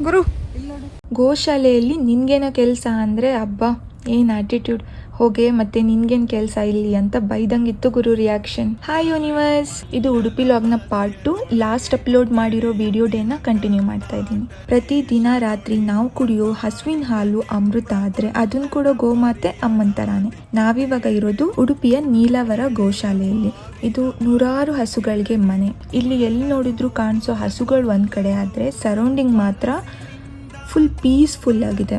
ಗುರು. ಗೋಶಾಲೆಯಲ್ಲಿ ನಿನ್ಗೇನೋ ಕೆಲಸ ಅಂದರೆ ಅಬ್ಬಾ ಏನು ಆಟಿಟ್ಯೂಡ್, ಹೋಗೆ ಮತ್ತೆ ನಿನ್ಗೇನು ಕೆಲಸ ಇಲ್ಲಿ ಅಂತ ಬೈದಂಗಿತ್ತು ಗುರು ರಿಯಾಕ್ಷನ್. ಹಾಯ್ ಯೂನಿವರ್ಸ್, ಇದು ಉಡುಪಿ ಲಾಗ್ನ ಪಾರ್ಟ್ 2 ಲಾಸ್ಟ್ ಅಪ್ಲೋಡ್ ಮಾಡಿರೋ ವಿಡಿಯೋ ಡೇನ ಕಂಟಿನ್ಯೂ ಮಾಡ್ತಾ ಇದ್ದೀನಿ. ಪ್ರತಿ ದಿನ ರಾತ್ರಿ ನಾವು ಕುಡಿಯೋ ಹಸುವಿನ ಹಾಲು ಅಮೃತ ಆದ್ರೆ ಅದನ್ನ ಕೊಡೋ ಗೋಮಾತೆ ಅಮ್ಮನ ತರಾನೆ. ನಾವಿವಾಗ ಇರೋದು ಉಡುಪಿಯ ನೀಲಾವರ ಗೋಶಾಲೆಯಲ್ಲಿ. ಇದು ನೂರಾರು ಹಸುಗಳಿಗೆ ಮನೆ. ಇಲ್ಲಿ ಎಲ್ಲಿ ನೋಡಿದ್ರು ಕಾಣಿಸೋ ಹಸುಗಳು ಒಂದ್ ಕಡೆ ಆದ್ರೆ ಸರೌಂಡಿಂಗ್ ಮಾತ್ರ ಫುಲ್ ಪೀಸ್ಫುಲ್ ಆಗಿದೆ.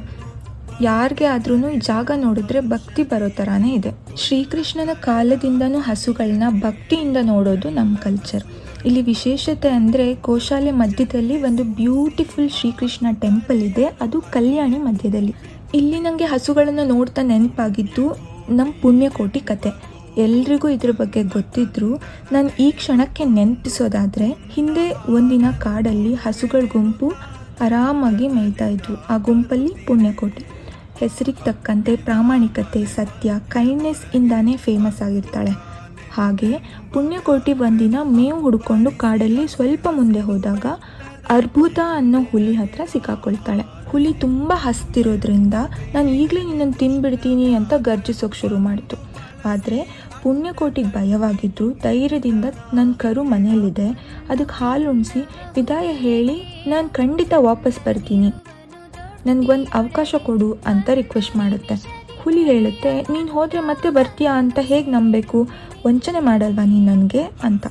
ಯಾರಿಗೆ ಆದ್ರೂ ಈ ಜಾಗ ನೋಡಿದ್ರೆ ಭಕ್ತಿ ಬರೋ ಥರಾನೇ ಇದೆ. ಶ್ರೀಕೃಷ್ಣನ ಕಾಲದಿಂದನೂ ಹಸುಗಳನ್ನ ಭಕ್ತಿಯಿಂದ ನೋಡೋದು ನಮ್ಮ ಕಲ್ಚರ್. ಇಲ್ಲಿ ವಿಶೇಷತೆ ಅಂದರೆ ಗೋಶಾಲೆ ಮಧ್ಯದಲ್ಲಿ ಒಂದು ಬ್ಯೂಟಿಫುಲ್ ಶ್ರೀಕೃಷ್ಣ ಟೆಂಪಲ್ ಇದೆ, ಅದು ಕಲ್ಯಾಣಿ ಮಧ್ಯದಲ್ಲಿ. ಇಲ್ಲಿ ನನಗೆ ಹಸುಗಳನ್ನು ನೋಡ್ತಾ ನೆನಪಾಗಿದ್ದು ನಮ್ಮ ಪುಣ್ಯಕೋಟಿ ಕತೆ. ಎಲ್ರಿಗೂ ಇದ್ರ ಬಗ್ಗೆ ಗೊತ್ತಿದ್ರು ನಾನು ಈ ಕ್ಷಣಕ್ಕೆ ನೆನಪಿಸೋದಾದರೆ, ಹಿಂದೆ ಒಂದಿನ ಕಾಡಲ್ಲಿ ಹಸುಗಳ ಗುಂಪು ಆರಾಮಾಗಿ ಮೇಯ್ತಾ ಇದ್ವು. ಆ ಗುಂಪಲ್ಲಿ ಪುಣ್ಯಕೋಟಿ. ಹೆಸರಿಗೆ ತಕ್ಕಂತೆ ಪ್ರಾಮಾಣಿಕತೆ, ಸತ್ಯ, ಕೈಂಡ್ನೆಸ್ ಇಂದಾನೇ ಫೇಮಸ್ ಆಗಿರ್ತಾಳೆ. ಹಾಗೆ ಪುಣ್ಯಕೋಟಿ ಒಂದಿನ ಮೇವು ಹುಡ್ಕೊಂಡು ಕಾಡಲ್ಲಿ ಸ್ವಲ್ಪ ಮುಂದೆ ಹೋದಾಗ ಅರ್ಬುದ ಅನ್ನೋ ಹುಲಿ ಹತ್ರ ಸಿಕ್ಕಾಕೊಳ್ತಾಳೆ. ಹುಲಿ ತುಂಬ ಹಸ್ತಿರೋದ್ರಿಂದ ನಾನು ಈಗಲೇ ನಿನ್ನನ್ನು ತಿನ್ಬಿಡ್ತೀನಿ ಅಂತ ಗರ್ಜಿಸೋಕೆ ಶುರು ಮಾಡಿತು. ಆದರೆ ಪುಣ್ಯಕೋಟಿಗೆ ಭಯವಾಗಿದ್ದು ಧೈರ್ಯದಿಂದ ನನ್ನ ಕರು ಮನೆಯಲ್ಲಿದೆ, ಅದಕ್ಕೆ ಹಾಲು ಉಣಿಸಿ ವಿದಾಯ ಹೇಳಿ ನಾನು ಖಂಡಿತ ವಾಪಸ್ ಬರ್ತೀನಿ, ನನಗೊಂದು ಅವಕಾಶ ಕೊಡು ಅಂತ ರಿಕ್ವೆಸ್ಟ್ ಮಾಡುತ್ತೆ. ಹುಲಿ ಹೇಳುತ್ತೆ, ನೀನು ಹೋದರೆ ಮತ್ತೆ ಬರ್ತೀಯಾ ಅಂತ ಹೇಗೆ ನಂಬಬೇಕು, ವಂಚನೆ ಮಾಡಲ್ವಾ ನೀನು ನನಗೆ ಅಂತ.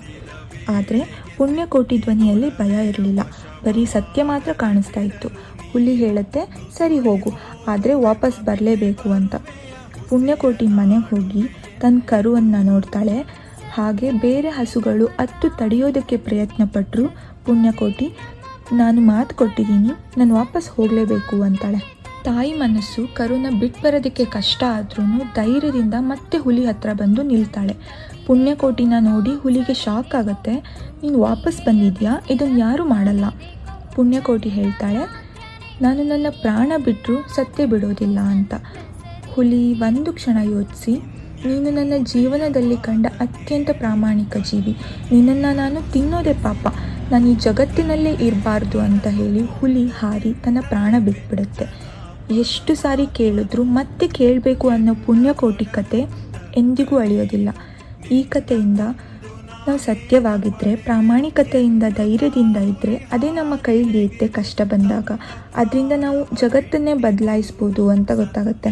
ಆದರೆ ಪುಣ್ಯಕೋಟಿ ಧ್ವನಿಯಲ್ಲಿ ಭಯ ಇರಲಿಲ್ಲ, ಬರೀ ಸತ್ಯ ಮಾತ್ರ ಕಾಣಿಸ್ತಾ ಇತ್ತು. ಹುಲಿ ಹೇಳುತ್ತೆ, ಸರಿ ಹೋಗು, ಆದರೆ ವಾಪಸ್ ಬರಲೇಬೇಕು ಅಂತ. ಪುಣ್ಯಕೋಟಿ ಮನೆಗೆ ಹೋಗಿ ತನ್ನ ಕರುವನ್ನು ನೋಡ್ತಾಳೆ. ಹಾಗೆ ಬೇರೆ ಹಸುಗಳು ತಡೆಯೋದಕ್ಕೆ ಪ್ರಯತ್ನ ಪಟ್ಟರು. ಪುಣ್ಯಕೋಟಿ, ನಾನು ಮಾತು ಕೊಟ್ಟಿದ್ದೀನಿ, ನಾನು ವಾಪಸ್ ಹೋಗಲೇಬೇಕು ಅಂತಾಳೆ. ತಾಯಿ ಮನಸ್ಸು ಕರುನ ಬಿಟ್ಟು ಬರೋದಕ್ಕೆ ಕಷ್ಟ ಆದ್ರೂ ಧೈರ್ಯದಿಂದ ಮತ್ತೆ ಹುಲಿ ಹತ್ರ ಬಂದು ನಿಲ್ತಾಳೆ. ಪುಣ್ಯಕೋಟಿನ ನೋಡಿ ಹುಲಿಗೆ ಶಾಕ್ ಆಗುತ್ತೆ. ನೀನು ವಾಪಸ್ ಬಂದಿದ್ಯಾ, ಇದನ್ನು ಯಾರೂ ಮಾಡಲ್ಲ. ಪುಣ್ಯಕೋಟಿ ಹೇಳ್ತಾಳೆ, ನಾನು ನನ್ನ ಪ್ರಾಣ ಬಿಟ್ಟರು ಸತ್ತೇ ಬಿಡೋದಿಲ್ಲ ಅಂತ. ಹುಲಿ ಒಂದು ಕ್ಷಣ ಯೋಚಿಸಿ, ನೀನು ನನ್ನ ಜೀವನದಲ್ಲಿ ಕಂಡ ಅತ್ಯಂತ ಪ್ರಾಮಾಣಿಕ ಜೀವಿ, ನಿನ್ನನ್ನು ನಾನು ತಿನ್ನೋದೇ ಪಾಪ, ನಾನು ಈ ಜಗತ್ತಿನಲ್ಲೇ ಇರಬಾರ್ದು ಅಂತ ಹೇಳಿ ಹುಲಿ ಹಾರಿ ತನ್ನ ಪ್ರಾಣ ಬಿಟ್ಬಿಡುತ್ತೆ. ಎಷ್ಟು ಸಾರಿ ಕೇಳಿದ್ರು ಮತ್ತೆ ಕೇಳಬೇಕು ಅನ್ನೋ ಪುಣ್ಯಕೋಟಿ ಕತೆ ಎಂದಿಗೂ ಅಳಿಯೋದಿಲ್ಲ. ಈ ಕಥೆಯಿಂದ ನಾವು ಸತ್ಯವಾಗಿದ್ದರೆ, ಪ್ರಾಮಾಣಿಕತೆಯಿಂದ, ಧೈರ್ಯದಿಂದ ಇದ್ದರೆ ಅದೇ ನಮ್ಮ ಕೈ ಹಿಡಿಯುತ್ತೆ ಕಷ್ಟ ಬಂದಾಗ. ಅದರಿಂದ ನಾವು ಜಗತ್ತನ್ನೇ ಬದಲಾಯಿಸ್ಬೋದು ಅಂತ ಗೊತ್ತಾಗುತ್ತೆ.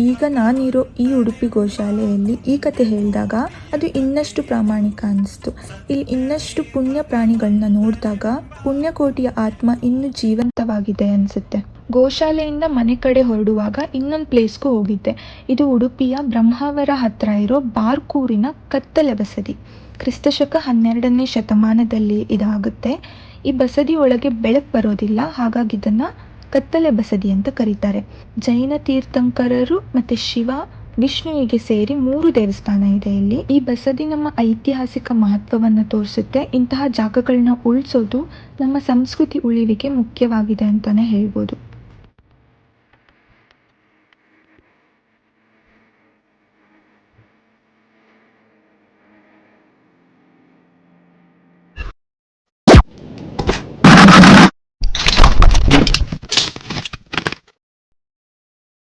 ಈಗ ನಾನಿರೋ ಈ ಉಡುಪಿ ಗೋಶಾಲೆಯಲ್ಲಿ ಈ ಕತೆ ಹೇಳಿದಾಗ ಅದು ಇನ್ನಷ್ಟು ಪ್ರಾಮಾಣಿಕ ಅನ್ನಿಸ್ತು. ಇಲ್ಲಿ ಇನ್ನಷ್ಟು ಪುಣ್ಯ ಪ್ರಾಣಿಗಳನ್ನ ನೋಡಿದಾಗ ಪುಣ್ಯಕೋಟಿಯ ಆತ್ಮ ಇನ್ನೂ ಜೀವಂತವಾಗಿದೆ ಅನಿಸುತ್ತೆ. ಗೋಶಾಲೆಯಿಂದ ಮನೆ ಕಡೆ ಹೊರಡುವಾಗ ಇನ್ನೊಂದು ಪ್ಲೇಸ್ಗೂ ಹೋಗಿದ್ದೆ. ಇದು ಉಡುಪಿಯ ಬ್ರಹ್ಮಾವರ ಹತ್ರ ಇರೋ ಬಾರ್ಕೂರಿನ ಕತ್ತಲೆ ಬಸದಿ. ಕ್ರಿಸ್ತಶಕ 12ನೇ ಶತಮಾನದಲ್ಲಿ ಇದಾಗುತ್ತೆ. ಈ ಬಸದಿ ಒಳಗೆ ಬೆಳಕು ಬರೋದಿಲ್ಲ, ಹಾಗಾಗಿ ಇದನ್ನು ಕತ್ತಲೆ ಬಸದಿ ಅಂತ ಕರೀತಾರೆ. ಜೈನ ತೀರ್ಥಂಕರರು ಮತ್ತೆ ಶಿವ ವಿಷ್ಣುವಿಗೆ ಸೇರಿ 3 ದೇವಸ್ಥಾನ ಇದೆ ಇಲ್ಲಿ. ಈ ಬಸದಿ ನಮ್ಮ ಐತಿಹಾಸಿಕ ಮಹತ್ವವನ್ನು ತೋರಿಸುತ್ತೆ. ಇಂತಹ ಜಾಗಗಳನ್ನ ಉಳಿಸೋದು ನಮ್ಮ ಸಂಸ್ಕೃತಿ ಉಳಿವಿಗೆ ಮುಖ್ಯವಾಗಿದೆ ಅಂತಾನೆ ಹೇಳ್ಬೋದು.